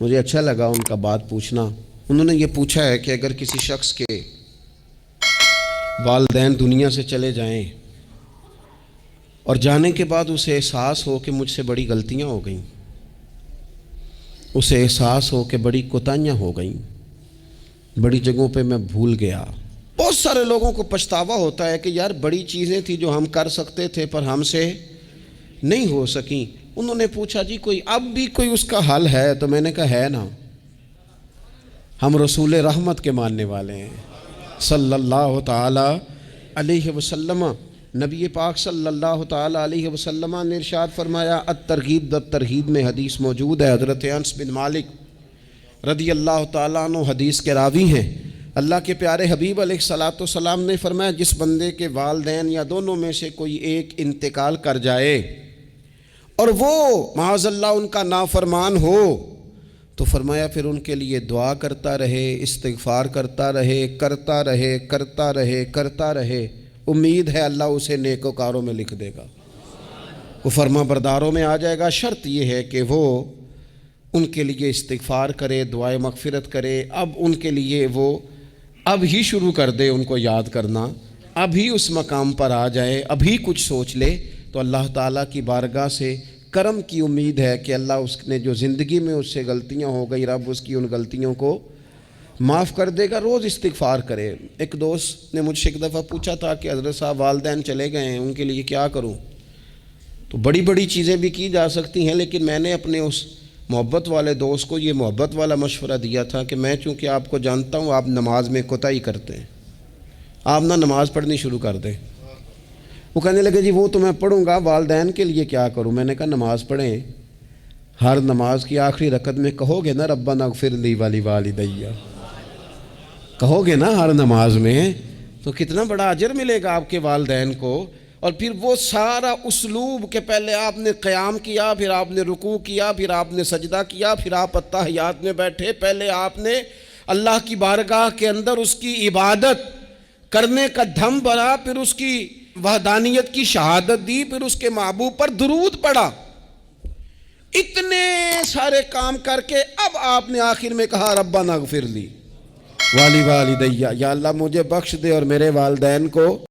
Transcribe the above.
مجھے اچھا لگا ان کا بات پوچھنا۔ انہوں نے یہ پوچھا ہے کہ اگر کسی شخص کے والدین دنیا سے چلے جائیں اور جانے کے بعد اسے احساس ہو کہ مجھ سے بڑی غلطیاں ہو گئیں، اسے احساس ہو کہ بڑی کوتاہیاں ہو گئیں، بڑی جگہوں پہ میں بھول گیا۔ بہت سارے لوگوں کو پچھتاوا ہوتا ہے کہ یار بڑی چیزیں تھیں جو ہم کر سکتے تھے پر ہم سے نہیں ہو سکیں۔ انہوں نے پوچھا جی اب بھی کوئی اس کا حل ہے؟ تو میں نے کہا ہے نا، ہم رسول رحمت کے ماننے والے ہیں صلی اللہ تعالی علیہ وسلم۔ نبی پاک صلی اللہ تعالی علیہ وسلم نے ارشاد فرمایا، الترغیب در ترہیب میں حدیث موجود ہے، حضرت انس بن مالک رضی اللہ تعالیٰ عنہ حدیث کے راوی ہیں۔ اللہ کے پیارے حبیب علیہ الصلوۃ والسلام نے فرمایا، جس بندے کے والدین یا دونوں میں سے کوئی ایک انتقال کر جائے اور وہ معاذ اللہ ان کا نافرمان ہو، تو فرمایا پھر ان کے لیے دعا کرتا رہے، استغفار کرتا رہے، امید ہے اللہ اسے نیکوکاروں میں لکھ دے گا، وہ فرما برداروں میں آ جائے گا۔ شرط یہ ہے کہ وہ ان کے لیے استغفار کرے، دعائے مغفرت کرے، اب ان کے لیے وہ اب ہی شروع کر دے ان کو یاد کرنا، ابھی اس مقام پر آ جائے، ابھی کچھ سوچ لے، تو اللہ تعالیٰ کی بارگاہ سے کرم کی امید ہے کہ اللہ اس نے جو زندگی میں اس سے غلطیاں ہو گئی، رب اس کی ان غلطیوں کو معاف کر دے گا۔ روز استغفار کرے۔ ایک دوست نے مجھ سے ایک دفعہ پوچھا تھا کہ حضرت صاحب والدین چلے گئے ہیں، ان کے لیے کیا کروں؟ تو بڑی بڑی چیزیں بھی کی جا سکتی ہیں، لیکن میں نے اپنے اس محبت والے دوست کو یہ محبت والا مشورہ دیا تھا کہ میں چونکہ آپ کو جانتا ہوں آپ نماز میں کوتاہی کرتے ہیں، آپ نہ نماز پڑھنی شروع کر دیں۔ وہ کہنے لگے جی وہ تو میں پڑھوں گا، والدین کے لیے کیا کروں؟ میں نے کہا نماز پڑھیں، ہر نماز کی آخری رکعت میں کہو گے نا ربنا اغفر لی ولی کہو گے نا ہر نماز میں، تو کتنا بڑا اجر ملے گا آپ کے والدین کو۔ اور پھر وہ سارا اسلوب کہ پہلے آپ نے قیام کیا، پھر آپ نے رکوع کیا، پھر آپ نے سجدہ کیا، پھر آپ اتحیات میں بیٹھے، پہلے آپ نے اللہ کی بارگاہ کے اندر اس کی عبادت کرنے کا دھم بھرا، پھر اس کی وحدانیت کی شہادت دی، پھر اس کے محبوب پر درود پڑھا، اتنے سارے کام کر کے اب آپ نے آخر میں کہا ربنا اغفر لی والی والدیہ، یا اللہ مجھے بخش دے اور میرے والدین کو